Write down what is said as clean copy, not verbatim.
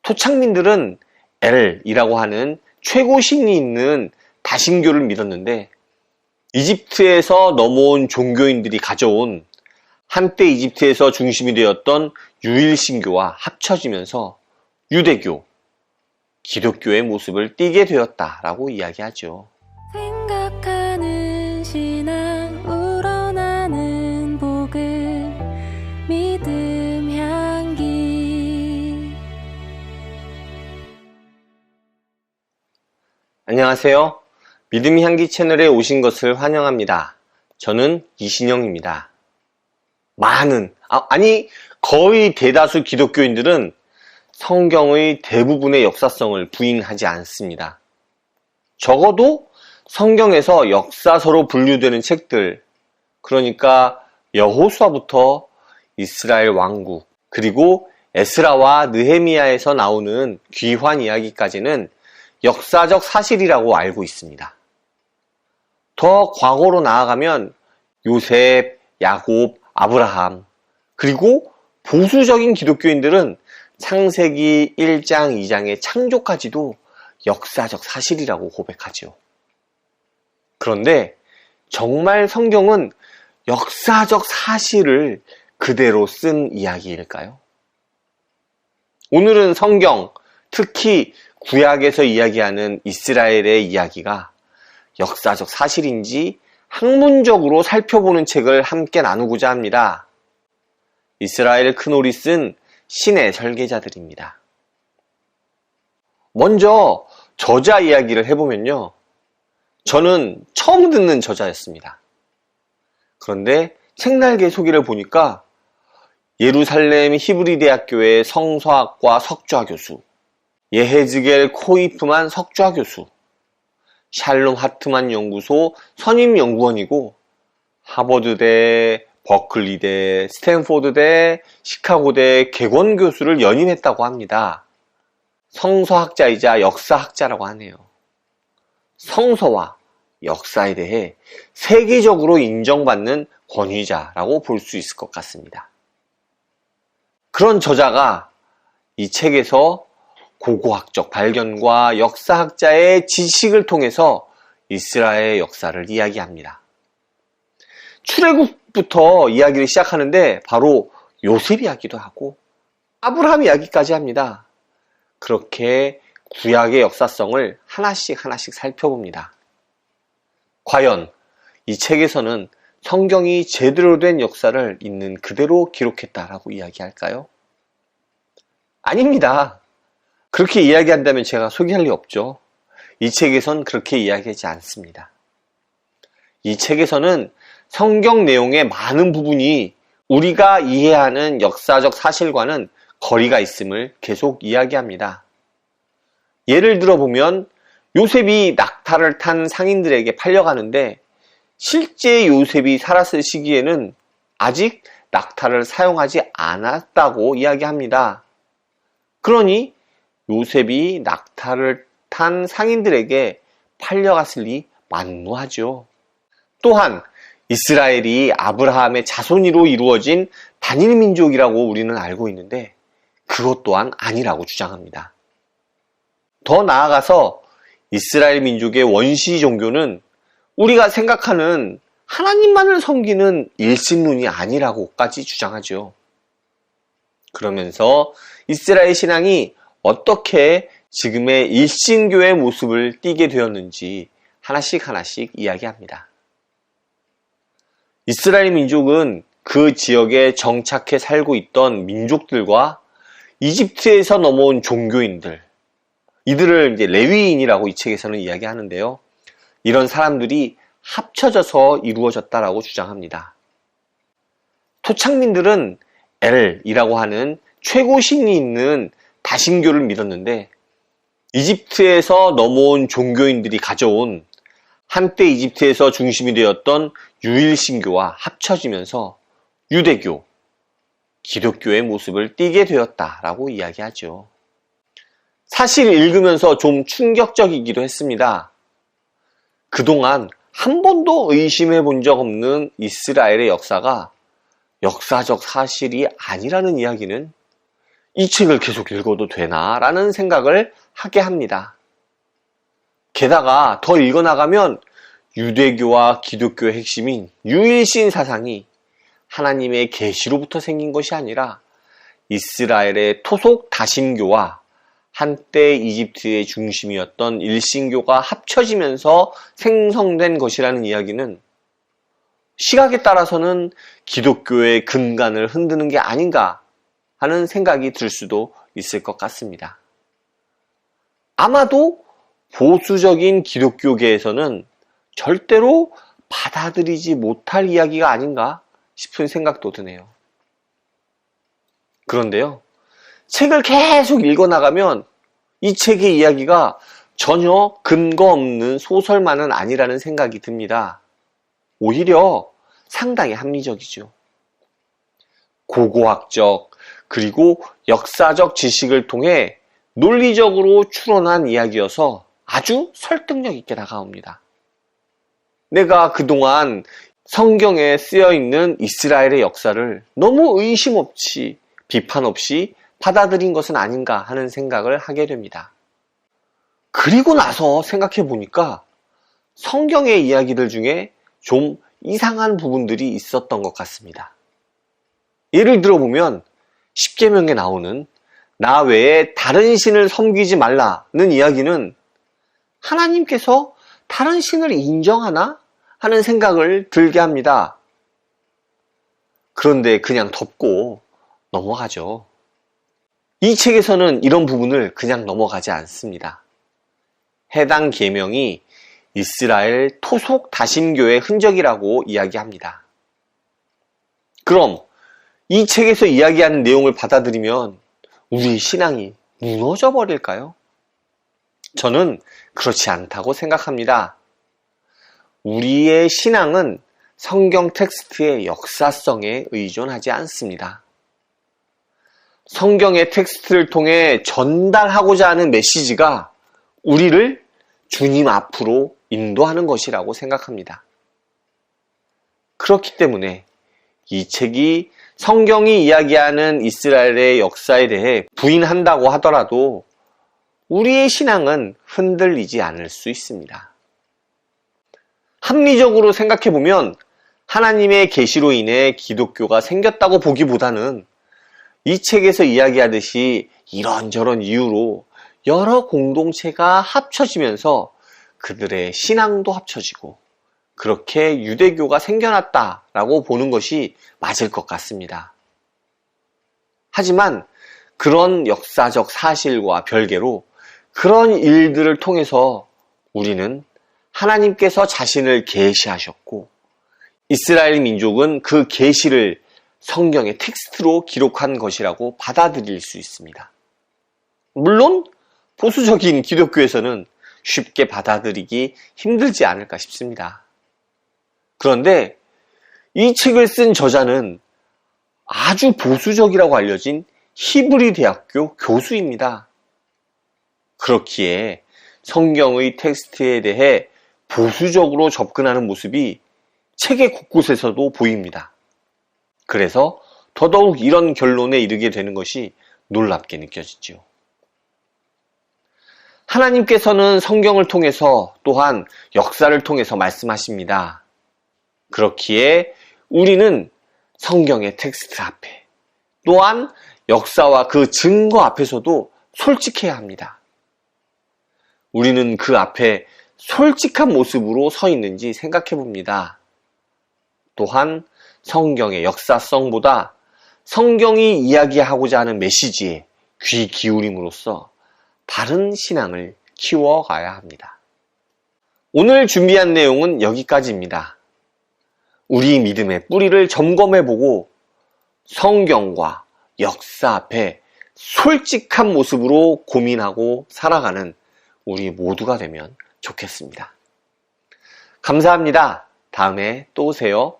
토착민들은 엘이라고 하는 최고 신이 있는 다신교를 믿었는데 이집트에서 넘어온 종교인들이 가져온 한때 이집트에서 중심이 되었던 유일신교와 합쳐지면서 유대교, 기독교의 모습을 띠게 되었다라고 이야기하죠. 생각하는 신앙 우러나는 복음 믿음 향기. 안녕하세요. 믿음 향기 채널에 오신 것을 환영합니다. 저는 이신영입니다. 거의 대다수 기독교인들은 성경의 대부분의 역사성을 부인하지 않습니다. 적어도 성경에서 역사서로 분류되는 책들, 그러니까 여호수아부터 이스라엘 왕국, 그리고 에스라와 느헤미야에서 나오는 귀환 이야기까지는 역사적 사실이라고 알고 있습니다. 더 과거로 나아가면 요셉, 야곱, 아브라함, 그리고 보수적인 기독교인들은 창세기 1장, 2장의 창조까지도 역사적 사실이라고 고백하죠. 그런데 정말 성경은 역사적 사실을 그대로 쓴 이야기일까요? 오늘은 성경, 특히 구약에서 이야기하는 이스라엘의 이야기가 역사적 사실인지 학문적으로 살펴보는 책을 함께 나누고자 합니다. 이스라엘 크놀이 쓴 신의 설계자들입니다. 먼저 저자 이야기를 해보면요. 저는 처음 듣는 저자였습니다. 그런데 책날개 소개를 보니까 예루살렘 히브리 대학교의 성서학과 석좌 교수, 예헤즈겔 코이프만 석좌 교수, 샬롬 하트만 연구소 선임 연구원이고 하버드대, 버클리대, 스탠포드대, 시카고대 객원 교수를 연임했다고 합니다. 성서학자이자 역사학자라고 하네요. 성서와 역사에 대해 세계적으로 인정받는 권위자라고 볼 수 있을 것 같습니다. 그런 저자가 이 책에서 고고학적 발견과 역사학자의 지식을 통해서 이스라엘의 역사를 이야기합니다. 출애굽부터 이야기를 시작하는데 바로 요셉 이야기도 하고 아브라함 이야기까지 합니다. 그렇게 구약의 역사성을 하나씩 살펴봅니다. 과연 이 책에서는 성경이 제대로 된 역사를 있는 그대로 기록했다라고 이야기할까요? 아닙니다. 그렇게 이야기한다면 제가 소개할 리 없죠. 이 책에선 그렇게 이야기하지 않습니다. 이 책에서는 성경 내용의 많은 부분이 우리가 이해하는 역사적 사실과는 거리가 있음을 계속 이야기합니다. 예를 들어보면 요셉이 낙타를 탄 상인들에게 팔려가는데 실제 요셉이 살았을 시기에는 아직 낙타를 사용하지 않았다고 이야기합니다. 그러니 요셉이 낙타를 탄 상인들에게 팔려갔을 리 만무하죠. 또한 이스라엘이 아브라함의 자손으로 이루어진 단일 민족이라고 우리는 알고 있는데 그것 또한 아니라고 주장합니다. 더 나아가서 이스라엘 민족의 원시 종교는 우리가 생각하는 하나님만을 섬기는 일신론이 아니라고까지 주장하죠. 그러면서 이스라엘 신앙이 어떻게 지금의 일신교의 모습을 띠게 되었는지 하나씩 이야기합니다. 이스라엘 민족은 그 지역에 정착해 살고 있던 민족들과 이집트에서 넘어온 종교인들, 이들을 이제 레위인이라고 이 책에서는 이야기하는데요. 이런 사람들이 합쳐져서 이루어졌다라고 주장합니다. 토착민들은 엘이라고 하는 최고 신이 있는 다신교를 믿었는데 이집트에서 넘어온 종교인들이 가져온 한때 이집트에서 중심이 되었던 유일신교와 합쳐지면서 유대교, 기독교의 모습을 띠게 되었다라고 이야기하죠. 사실 읽으면서 좀 충격적이기도 했습니다. 그동안 한 번도 의심해 본 적 없는 이스라엘의 역사가 역사적 사실이 아니라는 이야기는 이 책을 계속 읽어도 되나? 라는 생각을 하게 합니다. 게다가 더 읽어나가면 유대교와 기독교의 핵심인 유일신 사상이 하나님의 계시로부터 생긴 것이 아니라 이스라엘의 토속 다신교와 한때 이집트의 중심이었던 일신교가 합쳐지면서 생성된 것이라는 이야기는 시각에 따라서는 기독교의 근간을 흔드는 게 아닌가 하는 생각이 들 수도 있을 것 같습니다. 아마도 보수적인 기독교계에서는 절대로 받아들이지 못할 이야기가 아닌가 싶은 생각도 드네요. 그런데요, 책을 계속 읽어나가면 이 책의 이야기가 전혀 근거 없는 소설만은 아니라는 생각이 듭니다. 오히려 상당히 합리적이죠. 고고학적 그리고 역사적 지식을 통해 논리적으로 추론한 이야기여서 아주 설득력 있게 다가옵니다. 내가 그동안 성경에 쓰여있는 이스라엘의 역사를 너무 의심 없이 비판 없이 받아들인 것은 아닌가 하는 생각을 하게 됩니다. 그리고 나서 생각해 보니까 성경의 이야기들 중에 좀 이상한 부분들이 있었던 것 같습니다. 예를 들어보면 십계명에 나오는 나 외에 다른 신을 섬기지 말라는 이야기는 하나님께서 다른 신을 인정하나? 하는 생각을 들게 합니다. 그런데 그냥 덮고 넘어가죠. 이 책에서는 이런 부분을 그냥 넘어가지 않습니다. 해당 계명이 이스라엘 토속 다신교의 흔적이라고 이야기합니다. 그럼 이 책에서 이야기하는 내용을 받아들이면 우리의 신앙이 무너져 버릴까요? 저는 그렇지 않다고 생각합니다. 우리의 신앙은 성경 텍스트의 역사성에 의존하지 않습니다. 성경의 텍스트를 통해 전달하고자 하는 메시지가 우리를 주님 앞으로 인도하는 것이라고 생각합니다. 그렇기 때문에 이 책이 성경이 이야기하는 이스라엘의 역사에 대해 부인한다고 하더라도 우리의 신앙은 흔들리지 않을 수 있습니다. 합리적으로 생각해보면 하나님의 계시로 인해 기독교가 생겼다고 보기보다는 이 책에서 이야기하듯이 이런저런 이유로 여러 공동체가 합쳐지면서 그들의 신앙도 합쳐지고 그렇게 유대교가 생겨났다라고 보는 것이 맞을 것 같습니다. 하지만 그런 역사적 사실과 별개로 그런 일들을 통해서 우리는 하나님께서 자신을 계시하셨고 이스라엘 민족은 그 계시를 성경의 텍스트로 기록한 것이라고 받아들일 수 있습니다. 물론 보수적인 기독교에서는 쉽게 받아들이기 힘들지 않을까 싶습니다. 그런데 이 책을 쓴 저자는 아주 보수적이라고 알려진 히브리 대학교 교수입니다. 그렇기에 성경의 텍스트에 대해 보수적으로 접근하는 모습이 책의 곳곳에서도 보입니다. 그래서 더더욱 이런 결론에 이르게 되는 것이 놀랍게 느껴지죠. 하나님께서는 성경을 통해서 또한 역사를 통해서 말씀하십니다. 그렇기에 우리는 성경의 텍스트 앞에 또한 역사와 그 증거 앞에서도 솔직해야 합니다. 우리는 그 앞에 솔직한 모습으로 서 있는지 생각해 봅니다. 또한 성경의 역사성보다 성경이 이야기하고자 하는 메시지에 귀 기울임으로써 바른 신앙을 키워가야 합니다. 오늘 준비한 내용은 여기까지입니다. 우리 믿음의 뿌리를 점검해보고 성경과 역사 앞에 솔직한 모습으로 고민하고 살아가는 우리 모두가 되면 좋겠습니다. 감사합니다. 다음에 또 오세요.